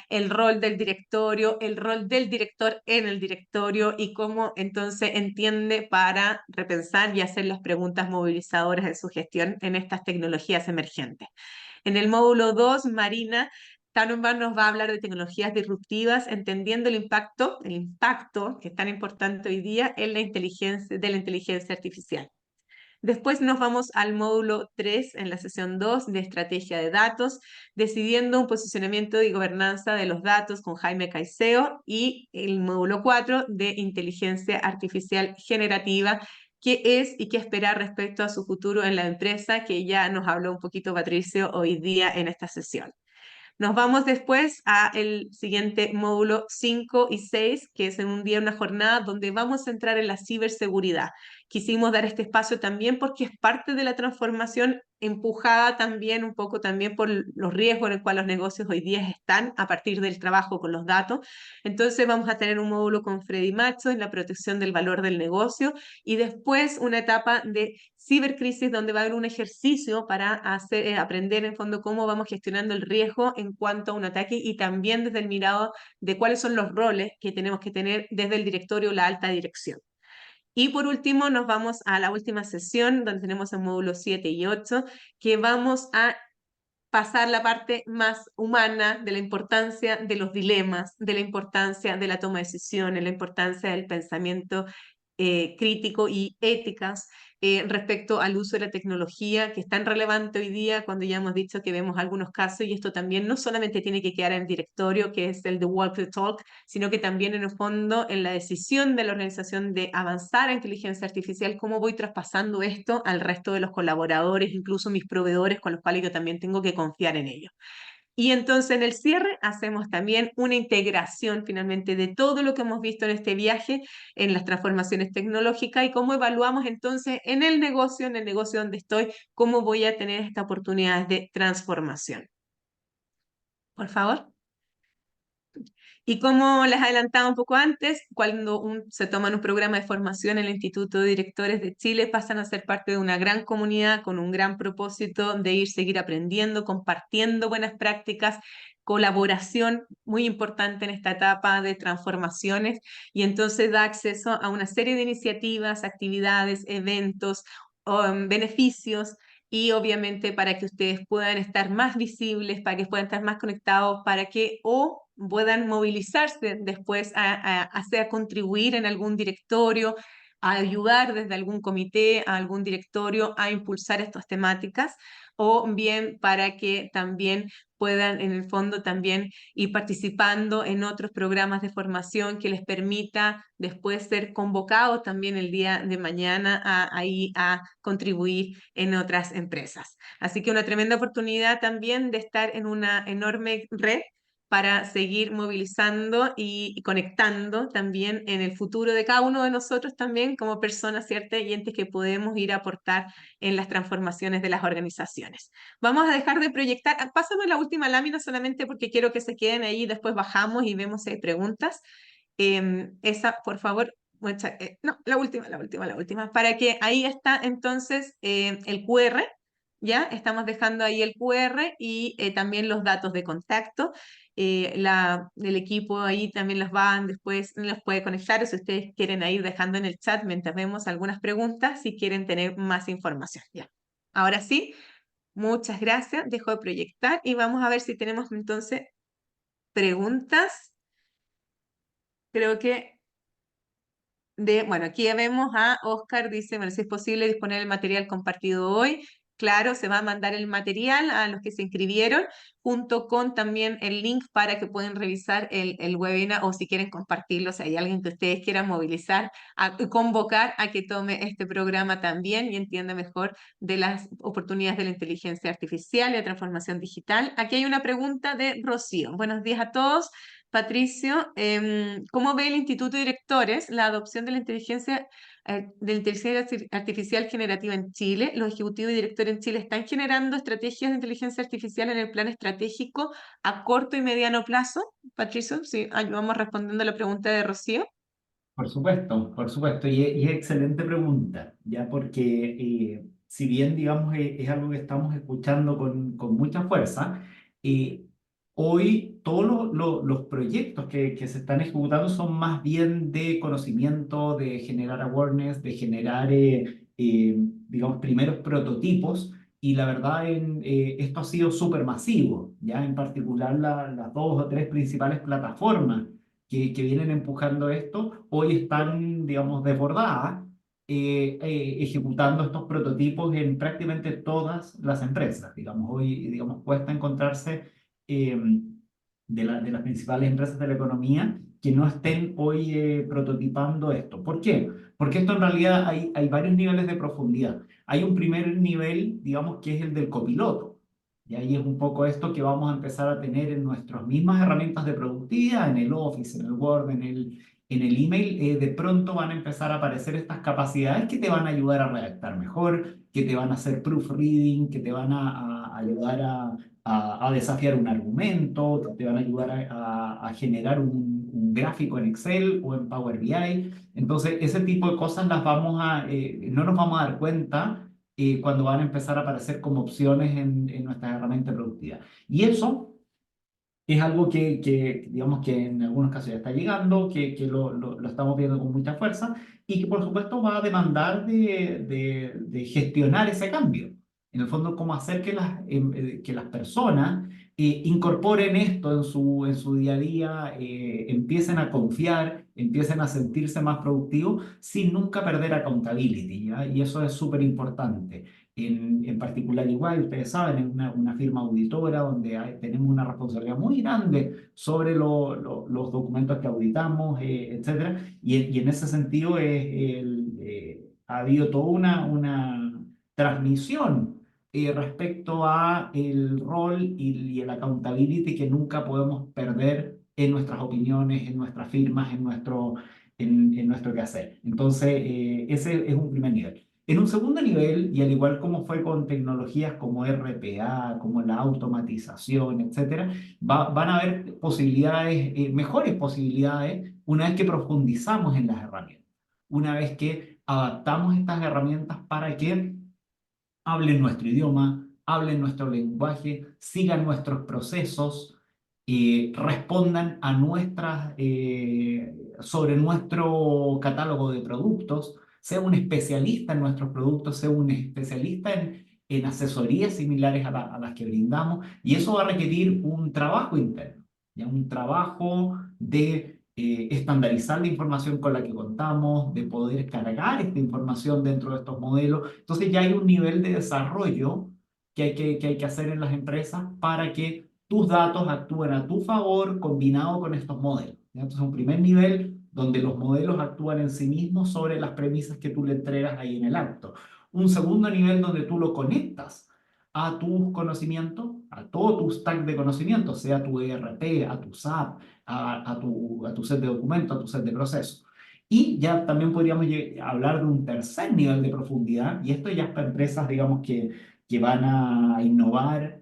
el rol del directorio, el rol del director en el directorio y cómo entonces entiende para repensar y hacer las preguntas movilizadoras en su gestión en estas tecnologías emergentes. En el módulo 2, Marina Tannenbaum nos va a hablar de tecnologías disruptivas, entendiendo el impacto que es tan importante hoy día en la inteligencia artificial. Después nos vamos al módulo 3 en la sesión 2 de estrategia de datos, decidiendo un posicionamiento y gobernanza de los datos con Jaime Caicedo, y el módulo 4 de inteligencia artificial generativa, qué es y qué esperar respecto a su futuro en la empresa, que ya nos habló un poquito Patricio hoy día en esta sesión. Nos vamos después al siguiente módulo 5 y 6, que es en un día, una jornada, donde vamos a entrar en la ciberseguridad. Quisimos dar este espacio también porque es parte de la transformación, empujada también un poco también por los riesgos en los cuales los negocios hoy día están a partir del trabajo con los datos. Entonces vamos a tener un módulo con Freddy Macho en la protección del valor del negocio, y después una etapa de cibercrisis donde va a haber un ejercicio para aprender en fondo cómo vamos gestionando el riesgo en cuanto a un ataque, y también desde el mirado de cuáles son los roles que tenemos que tener desde el directorio o la alta dirección. Y por último nos vamos a la última sesión, donde tenemos el módulo 7 y 8, que vamos a pasar la parte más humana de la importancia de los dilemas, de la importancia de la toma de decisiones, la importancia del pensamiento crítico y éticas respecto al uso de la tecnología, que es tan relevante hoy día, cuando ya hemos dicho que vemos algunos casos, y esto también no solamente tiene que quedar en el directorio, que es el de walk the talk, sino que también en el fondo en la decisión de la organización de avanzar a inteligencia artificial, cómo voy traspasando esto al resto de los colaboradores, incluso mis proveedores con los cuales yo también tengo que confiar en ellos. Y entonces en el cierre hacemos también una integración finalmente de todo lo que hemos visto en este viaje, en las transformaciones tecnológicas, y cómo evaluamos entonces en el negocio donde estoy, cómo voy a tener esta oportunidad de transformación. Por favor. Y como les adelantaba un poco antes, cuando se toman un programa de formación en el Instituto de Directores de Chile, pasan a ser parte de una gran comunidad con un gran propósito de seguir aprendiendo, compartiendo buenas prácticas, colaboración muy importante en esta etapa de transformaciones, y entonces da acceso a una serie de iniciativas, actividades, eventos, beneficios, y obviamente para que ustedes puedan estar más visibles, para que puedan estar más conectados, para que o puedan movilizarse después a contribuir en algún directorio, a ayudar desde algún comité, a algún directorio a impulsar estas temáticas, o bien para que también puedan en el fondo también ir participando en otros programas de formación que les permita después ser convocados también el día de mañana a contribuir en otras empresas. Así que una tremenda oportunidad también de estar en una enorme red para seguir movilizando y conectando también en el futuro de cada uno de nosotros también como personas, ¿cierto? Y entes que podemos ir a aportar en las transformaciones de las organizaciones. Vamos a dejar de proyectar. Pásame la última lámina solamente porque quiero que se queden ahí, después bajamos y vemos si hay preguntas. Esa, por favor. No, la última, para que ahí está entonces el QR, ¿ya? Estamos dejando ahí el QR y también los datos de contacto. El equipo ahí también los van después, los puede conectar, o si ustedes quieren ir dejando en el chat mientras vemos algunas preguntas, si quieren tener más información, ¿ya? Ahora sí, muchas gracias, dejo de proyectar y vamos a ver si tenemos entonces preguntas. Creo que bueno, aquí ya vemos a Oscar, dice, bueno, si es posible disponer el material compartido hoy. Claro, se va a mandar el material a los que se inscribieron, junto con también el link para que puedan revisar el webinar, o si quieren compartirlo, si hay alguien que ustedes quieran movilizar, convocar a que tome este programa también y entienda mejor de las oportunidades de la inteligencia artificial y la transformación digital. Aquí hay una pregunta de Rocío. Buenos días a todos. Patricio, ¿cómo ve el Instituto de Directores la adopción de la inteligencia artificial generativa en Chile? ¿Los ejecutivos y directores en Chile están generando estrategias de inteligencia artificial en el plan estratégico a corto y mediano plazo? Patricio, sí, vamos respondiendo a la pregunta de Rocío. Por supuesto, y es excelente pregunta, ya porque si bien, digamos, es algo que estamos escuchando con mucha fuerza, eh, hoy todos los proyectos que se están ejecutando son más bien de conocimiento, de generar awareness, de generar, digamos, primeros prototipos, y la verdad esto ha sido súper masivo, ya en particular las dos o tres principales plataformas que vienen empujando esto, hoy están, digamos, desbordadas, ejecutando estos prototipos en prácticamente todas las empresas. Digamos, hoy, digamos, cuesta encontrarse de las principales empresas de la economía que no estén hoy prototipando esto. ¿Por qué? Porque esto en realidad hay varios niveles de profundidad. Hay un primer nivel, digamos, que es el del copiloto. Y ahí es un poco esto que vamos a empezar a tener en nuestras mismas herramientas de productividad, en el Office, en el Word, en el email. De pronto van a empezar a aparecer estas capacidades que te van a ayudar a redactar mejor, que te van a hacer proofreading, que te van a ayudar a desafiar un argumento, que te van a ayudar a generar un gráfico en Excel o en Power BI. Entonces, ese tipo de cosas no nos vamos a dar cuenta cuando van a empezar a aparecer como opciones en nuestras herramientas de productividad. Y eso es algo digamos que en algunos casos ya está llegando, que lo estamos viendo con mucha fuerza y que por supuesto va a demandar de gestionar ese cambio. En el fondo, cómo hacer que las personas incorporen esto en su día a día, empiecen a confiar, empiecen a sentirse más productivos sin nunca perder accountability, ¿ya? Y eso es súper importante. En particular, igual, ustedes saben, es una firma auditora donde tenemos una responsabilidad muy grande sobre los documentos que auditamos, etcétera. Y en ese sentido ha habido toda una transmisión respecto a el rol y el accountability que nunca podemos perder en nuestras opiniones, en nuestras firmas, en nuestro quehacer. Entonces, ese es un primer nivel. En un segundo nivel, y al igual como fue con tecnologías como RPA, como la automatización, etcétera, van a haber posibilidades, mejores posibilidades, una vez que profundizamos en las herramientas, una vez que adaptamos estas herramientas para que hablen nuestro idioma, hablen nuestro lenguaje, sigan nuestros procesos, respondan a sobre nuestro catálogo de productos, sea un especialista en nuestros productos, sea un especialista en asesorías similares a las que brindamos, y eso va a requerir un trabajo interno, ¿ya? Un trabajo de estandarizar la información con la que contamos, de poder cargar esta información dentro de estos modelos. Entonces ya hay un nivel de desarrollo que hay que hacer en las empresas para que tus datos actúen a tu favor combinado con estos modelos, ¿ya? Entonces un primer nivel donde los modelos actúan en sí mismos sobre las premisas que tú le entregas ahí en el acto. Un segundo nivel donde tú lo conectas a tus conocimientos, a todo tu stack de conocimientos, sea tu ERP, a tu SAP, a tu set de documentos, a tu set de procesos. Y ya también podríamos hablar de un tercer nivel de profundidad, y esto ya es para empresas, digamos, que van a innovar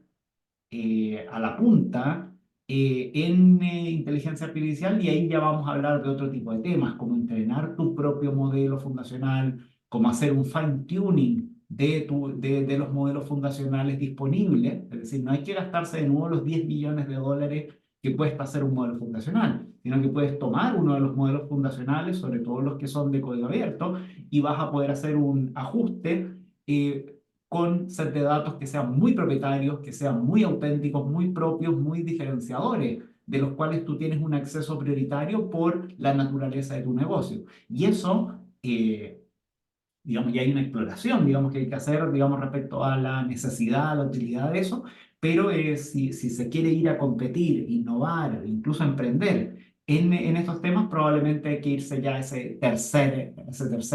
a la punta en inteligencia artificial, y ahí ya vamos a hablar de otro tipo de temas, como entrenar tu propio modelo fundacional, como hacer un fine tuning de los modelos fundacionales disponibles. Es decir, no hay que gastarse de nuevo los 10 millones de dólares que cuesta hacer un modelo fundacional, sino que puedes tomar uno de los modelos fundacionales, sobre todo los que son de código abierto, y vas a poder hacer un ajuste con set de datos que sean muy propietarios, que sean muy auténticos, muy propios, muy diferenciadores, de los cuales tú tienes un acceso prioritario por la naturaleza de tu negocio. Y eso, digamos, ya hay una exploración, digamos, que hay que hacer, digamos, respecto a la necesidad, a la utilidad de eso, pero si se quiere ir a competir, innovar, incluso emprender en estos temas, probablemente hay que irse ya a ese tercer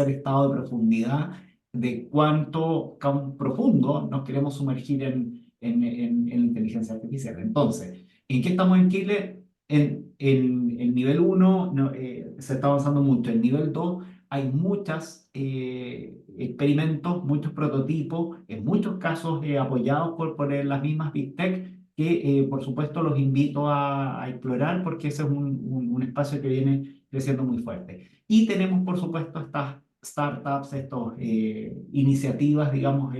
estado de profundidad de cuán profundo nos queremos sumergir en la inteligencia artificial. Entonces, ¿en qué estamos en Chile? En el nivel uno se está avanzando mucho. En nivel 2 hay muchos experimentos, muchos prototipos, en muchos casos apoyados por las mismas Big Tech, que por supuesto los invito a explorar, porque ese es un espacio que viene creciendo muy fuerte. Y tenemos por supuesto estas startups, estas iniciativas, digamos,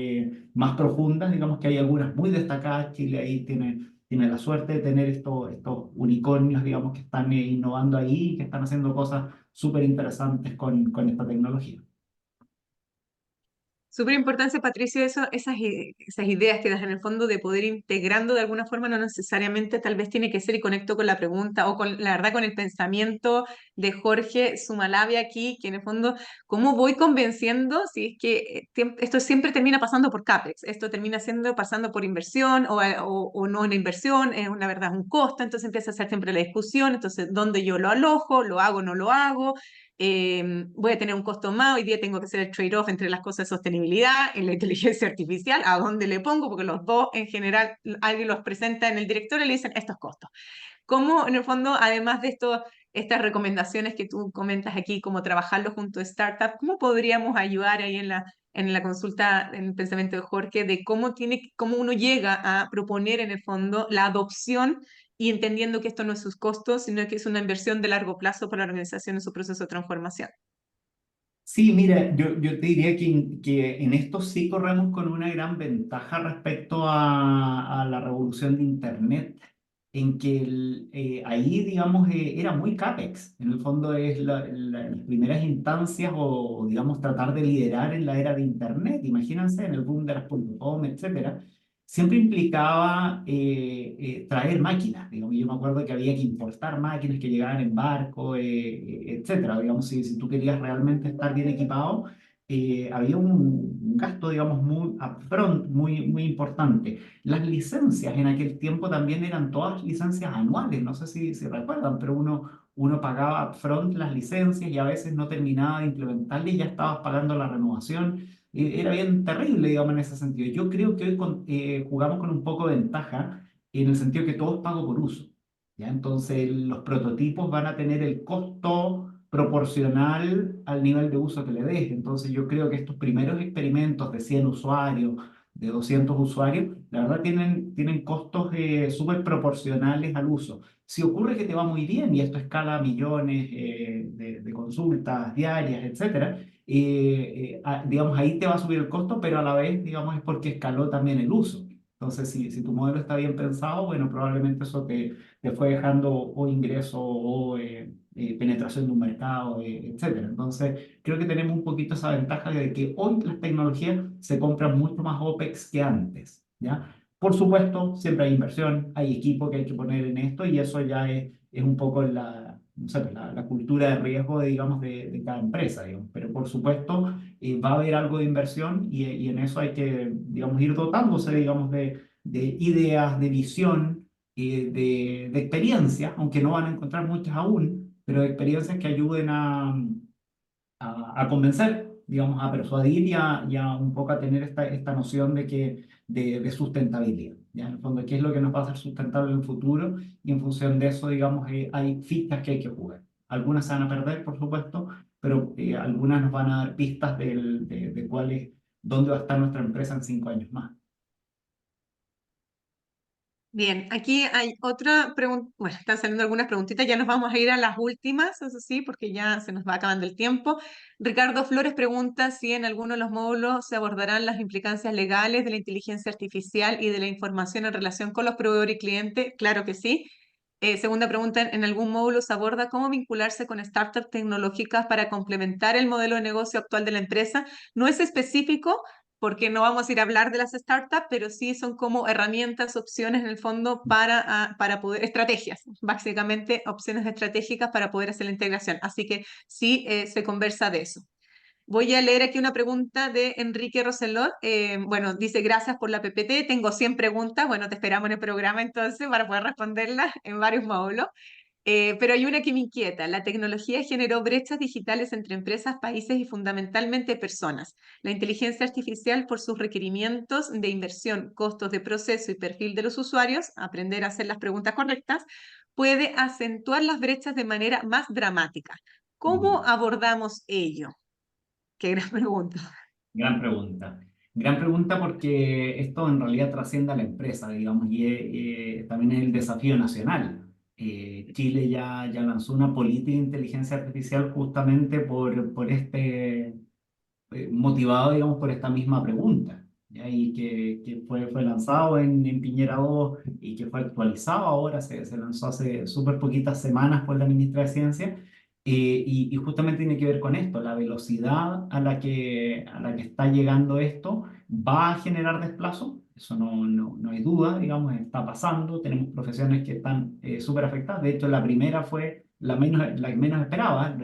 más profundas, digamos que hay algunas muy destacadas. Chile ahí tiene la suerte de tener estos unicornios, digamos, que están innovando ahí y que están haciendo cosas súper interesantes con esta tecnología. Súper importante, Patricio, esas ideas que das en el fondo de poder ir integrando de alguna forma, no necesariamente tal vez tiene que ser, y conecto con la pregunta o con la verdad con el pensamiento de Jorge Sumalabia aquí, que en el fondo, ¿cómo voy convenciendo si es que esto siempre termina pasando por CAPEX? Esto termina pasando por inversión o no una inversión, es una verdad, un costo, entonces empieza a ser siempre la discusión, entonces, ¿dónde yo lo alojo? ¿Lo hago o no lo hago? Voy a tener un costo más, hoy día tengo que hacer el trade-off entre las cosas de sostenibilidad, en la inteligencia artificial, ¿a dónde le pongo? Porque los dos en general alguien los presenta en el directorio y le dicen estos costos. ¿Cómo en el fondo, además de estas recomendaciones que tú comentas aquí, como trabajarlo junto a startup, cómo podríamos ayudar ahí en la consulta, en el pensamiento de Jorge, de cómo uno llega a proponer en el fondo la adopción y entendiendo que esto no es sus costos, sino que es una inversión de largo plazo para la organización en su proceso de transformación? Sí, mira, yo te diría que en esto sí corremos con una gran ventaja respecto a la revolución de Internet, en que ahí, digamos, era muy CAPEX. En el fondo es las primeras instancias o, digamos, tratar de liderar en la era de Internet. Imagínense, en el boom de las .com, etcétera, siempre implicaba traer máquinas. Digamos, yo me acuerdo que había que importar máquinas que llegaban en barco, etcétera. Digamos, si tú querías realmente estar bien equipado, había un gasto, digamos, muy upfront, muy importante. Las licencias en aquel tiempo también eran todas licencias anuales, no sé si recuerdan, pero uno pagaba upfront las licencias y a veces no terminaba de implementarlas y ya estabas pagando la renovación. Era bien terrible, digamos, en ese sentido. Yo creo que hoy jugamos con un poco de ventaja en el sentido que todo es pago por uso, ¿ya? Entonces los prototipos van a tener el costo proporcional al nivel de uso que le des. Entonces yo creo que estos primeros experimentos de 100 usuarios, de 200 usuarios, la verdad tienen costos súper proporcionales al uso. Si ocurre que te va muy bien y esto escala a millones de consultas diarias, etcétera, digamos, ahí te va a subir el costo, pero a la vez, digamos, es porque escaló también el uso. Entonces, si tu modelo está bien pensado, bueno, probablemente eso te fue dejando o ingreso o penetración de un mercado, etcétera. Entonces, creo que tenemos un poquito esa ventaja de que hoy las tecnologías se compran mucho más OPEX que antes, ¿ya? Por supuesto, siempre hay inversión, hay equipo que hay que poner en esto y eso ya es un poco no sé, la cultura de riesgo, digamos, de cada empresa, digamos. Pero por supuesto, va a haber algo de inversión y en eso hay que, digamos, ir dotándose, digamos, de ideas, de visión, de experiencias, aunque no van a encontrar muchas aún, pero de experiencias que ayuden a convencer, digamos, a persuadir y a un poco a tener esta noción de sustentabilidad. ¿Ya? En el fondo, ¿qué es lo que nos va a hacer sustentable en el futuro? Y en función de eso, digamos, hay fichas que hay que jugar. Algunas se van a perder, por supuesto, pero algunas nos van a dar pistas de dónde va a estar nuestra empresa en 5 años más. Bien, aquí hay otra pregunta, bueno, están saliendo algunas preguntitas, ya nos vamos a ir a las últimas, eso sí, porque ya se nos va acabando el tiempo. Ricardo Flores pregunta si en alguno de los módulos se abordarán las implicancias legales de la inteligencia artificial y de la información en relación con los proveedores y clientes. Claro que sí. Segunda pregunta, ¿en algún módulo se aborda cómo vincularse con startups tecnológicas para complementar el modelo de negocio actual de la empresa? No es específico, porque no vamos a ir a hablar de las startups, pero sí son como herramientas, opciones en el fondo para poder, estrategias, básicamente opciones estratégicas para poder hacer la integración. Así que sí se conversa de eso. Voy a leer aquí una pregunta de Enrique Roselot. Bueno, dice, gracias por la PPT. Tengo 100 preguntas. Bueno, te esperamos en el programa entonces para poder responderlas en varios módulos. Pero hay una que me inquieta. La tecnología generó brechas digitales entre empresas, países y fundamentalmente personas. La inteligencia artificial, por sus requerimientos de inversión, costos de proceso y perfil de los usuarios, aprender a hacer las preguntas correctas, puede acentuar las brechas de manera más dramática. ¿Cómo abordamos ello? Qué gran pregunta. Gran pregunta. Gran pregunta porque esto en realidad trasciende a la empresa, digamos, y también es el desafío nacional. Chile ya lanzó una política de inteligencia artificial justamente por motivado, digamos, por esta misma pregunta, ¿ya? Y que fue lanzado en Piñera 2 y que fue actualizado ahora, se lanzó hace súper poquitas semanas por la ministra de Ciencia, y justamente tiene que ver con esto, la velocidad a la que está llegando esto va a generar desplazo, eso no hay duda, digamos, está pasando, tenemos profesiones que están súper afectadas, de hecho la primera fue la que menos esperaba,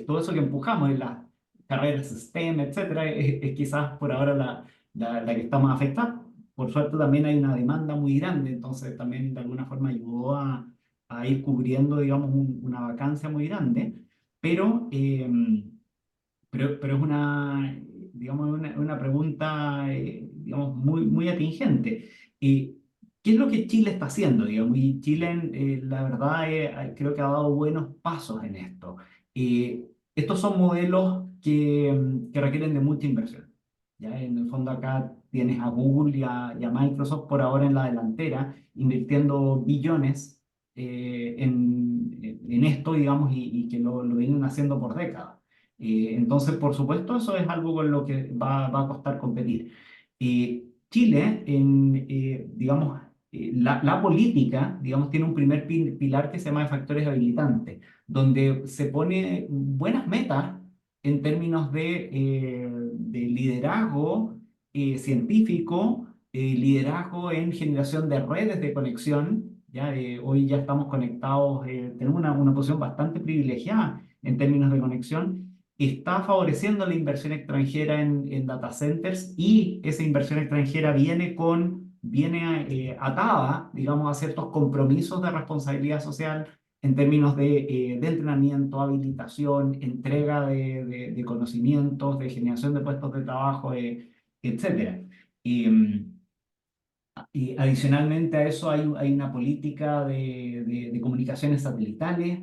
todo eso que empujamos en la carreras STEM, etcétera, es quizás por ahora la que está más afectada. Por suerte también hay una demanda muy grande, entonces también de alguna forma ayudó a ir cubriendo, digamos, una vacancia muy grande, pero, pero es digamos, una pregunta, digamos, muy atingente. ¿Qué es lo que Chile está haciendo, digamos? Y Chile, la verdad, creo que ha dado buenos pasos en esto. Estos son modelos que requieren de mucha inversión. ¿Ya? En el fondo acá tienes a Google y a Microsoft por ahora en la delantera, invirtiendo billones en esto, digamos, y que lo vienen haciendo por décadas. Entonces, por supuesto, eso es algo con lo que va a costar competir. Chile, digamos, la política, digamos, tiene un primer pilar que se llama de factores habilitantes, donde se pone buenas metas en términos de liderazgo científico, liderazgo en generación de redes de conexión. ¿Ya? Hoy ya estamos conectados, tenemos una posición bastante privilegiada en términos de conexión. Está favoreciendo la inversión extranjera en data centers y esa inversión extranjera viene atada, digamos, a ciertos compromisos de responsabilidad social en términos de entrenamiento, habilitación, entrega de conocimientos, de generación de puestos de trabajo, etcétera. Y adicionalmente a eso hay una política de comunicaciones satelitales,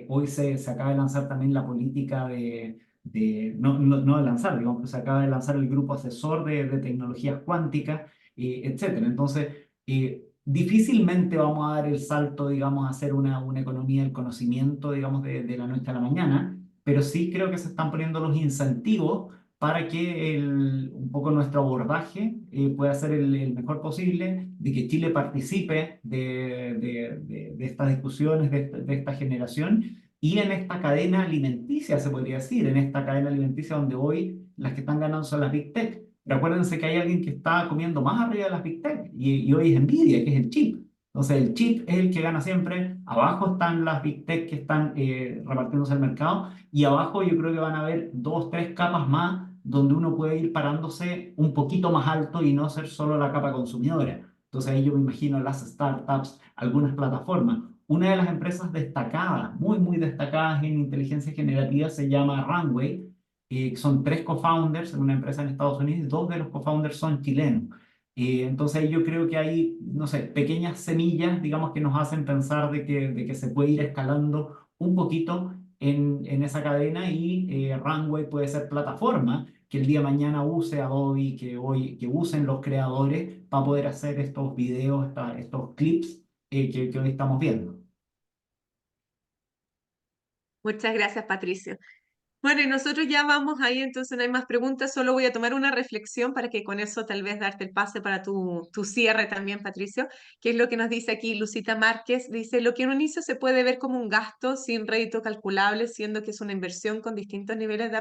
Hoy se acaba de lanzar también la política no de lanzar, digamos, pero se acaba de lanzar el grupo asesor de tecnologías cuánticas, etcétera. Entonces, difícilmente vamos a dar el salto, digamos, a hacer una economía del conocimiento, digamos, de la noche a la mañana, pero sí creo que se están poniendo los incentivos para que un poco nuestro abordaje pueda ser el mejor posible, de que Chile participe de estas discusiones, de esta generación, y en esta cadena alimenticia, se podría decir, en esta cadena alimenticia donde hoy las que están ganando son las Big Tech. Pero acuérdense que hay alguien que está comiendo más arriba de las Big Tech, y hoy es Nvidia, que es el chip. Entonces el chip es el que gana siempre, abajo están las Big Tech que están repartiéndose el mercado, y abajo yo creo que van a haber 2, 3 capas más donde uno puede ir parándose un poquito más alto y no ser solo la capa consumidora. Entonces ahí yo me imagino las startups, algunas plataformas. Una de las empresas destacadas, muy, muy destacadas en inteligencia generativa se llama Runway. Son 3 co-founders en una empresa en Estados Unidos, y 2 de los co-founders son chilenos. Entonces ahí yo creo que hay, no sé, pequeñas semillas, digamos, que nos hacen pensar de que se puede ir escalando un poquito en esa cadena, y Runway puede ser plataforma que el día de mañana use Adobe, que usen los creadores para poder hacer estos videos, estos clips que hoy estamos viendo. Muchas gracias, Patricio. Bueno, y nosotros ya vamos ahí, entonces no hay más preguntas, solo voy a tomar una reflexión para que con eso tal vez darte el pase para tu cierre también, Patricio, que es lo que nos dice aquí Lucita Márquez. Dice, lo que en un inicio se puede ver como un gasto sin rédito calculable, siendo que es una inversión con distintos niveles de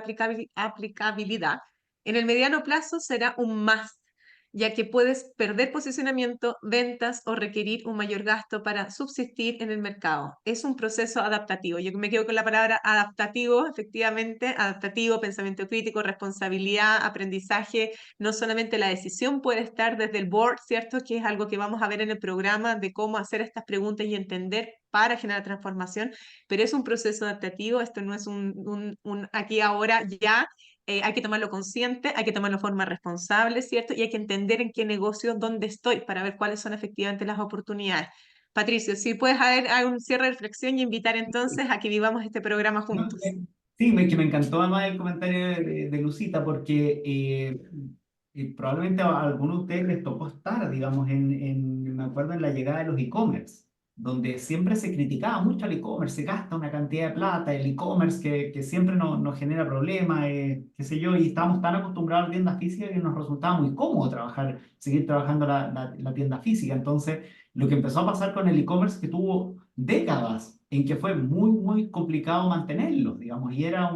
aplicabilidad, en el mediano plazo será un más, ya que puedes perder posicionamiento, ventas o requerir un mayor gasto para subsistir en el mercado. Es un proceso adaptativo. Yo me quedo con la palabra adaptativo, efectivamente, adaptativo, pensamiento crítico, responsabilidad, aprendizaje. No solamente la decisión puede estar desde el board, ¿cierto? Que es algo que vamos a ver en el programa de cómo hacer estas preguntas y entender para generar transformación, pero es un proceso adaptativo. Esto no es un aquí, ahora, ya. Hay que tomarlo consciente, hay que tomarlo de forma responsable, ¿cierto? Y hay que entender en qué negocio, dónde estoy, para ver cuáles son efectivamente las oportunidades. Patricio, si puedes hacer un cierre de reflexión y invitar entonces a que vivamos este programa No, juntos. sí, que me encantó además el comentario de Lucita, porque probablemente a algunos de ustedes les tocó estar, digamos, me acuerdo en la llegada de los e-commerce, donde siempre se criticaba mucho al e-commerce, se gasta una cantidad de plata, el e-commerce que siempre nos genera problemas, qué sé yo, y estábamos tan acostumbrados a la tienda física que nos resultaba muy cómodo seguir trabajando la tienda física. Entonces, lo que empezó a pasar con el e-commerce, que tuvo décadas en que fue muy, muy complicado mantenerlos, digamos, y era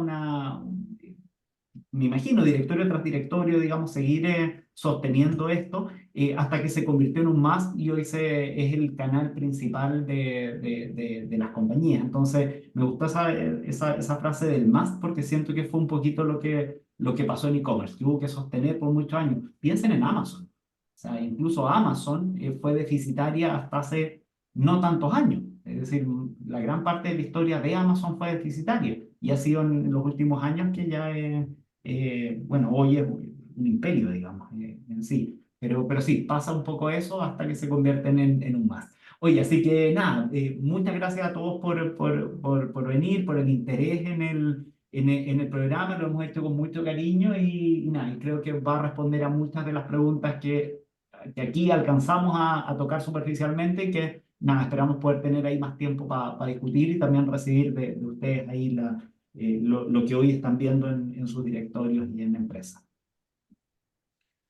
me imagino, directorio tras directorio, digamos, seguir sosteniendo esto, hasta que se convirtió en un must, y hoy es el canal principal de las compañías. Entonces, me gustó esa frase del must, porque siento que fue un poquito lo que pasó en e-commerce, que hubo que sostener por muchos años. Piensen en Amazon. O sea, incluso Amazon fue deficitaria hasta hace no tantos años. Es decir, la gran parte de la historia de Amazon fue deficitaria, y ha sido en los últimos años que ya bueno, hoy es un imperio, digamos, en sí. Pero sí, pasa un poco eso hasta que se convierten en un más. Oye, así que nada, muchas gracias a todos por venir, por el interés en el programa. Lo hemos hecho con mucho cariño, y nada, y creo que va a responder a muchas de las preguntas que aquí alcanzamos a tocar superficialmente, que nada, esperamos poder tener ahí más tiempo para discutir, y también recibir de ustedes ahí lo que hoy están viendo en sus directorios y en la empresa.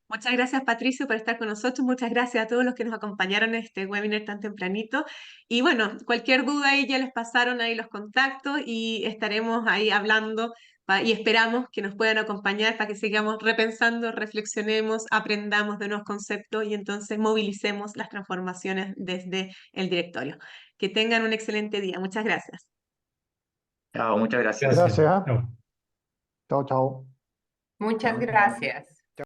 Muchas gracias, Patricio, por estar con nosotros. Muchas gracias a todos los que nos acompañaron en este webinar tan tempranito. Y bueno, cualquier duda ahí ya les pasaron ahí los contactos, y estaremos ahí hablando y esperamos que nos puedan acompañar para que sigamos repensando, reflexionemos, aprendamos de nuevos conceptos y entonces movilicemos las transformaciones desde el directorio. Que tengan un excelente día. Muchas gracias. Chao, muchas gracias. Gracias. Chao. Chao, chao. Muchas gracias.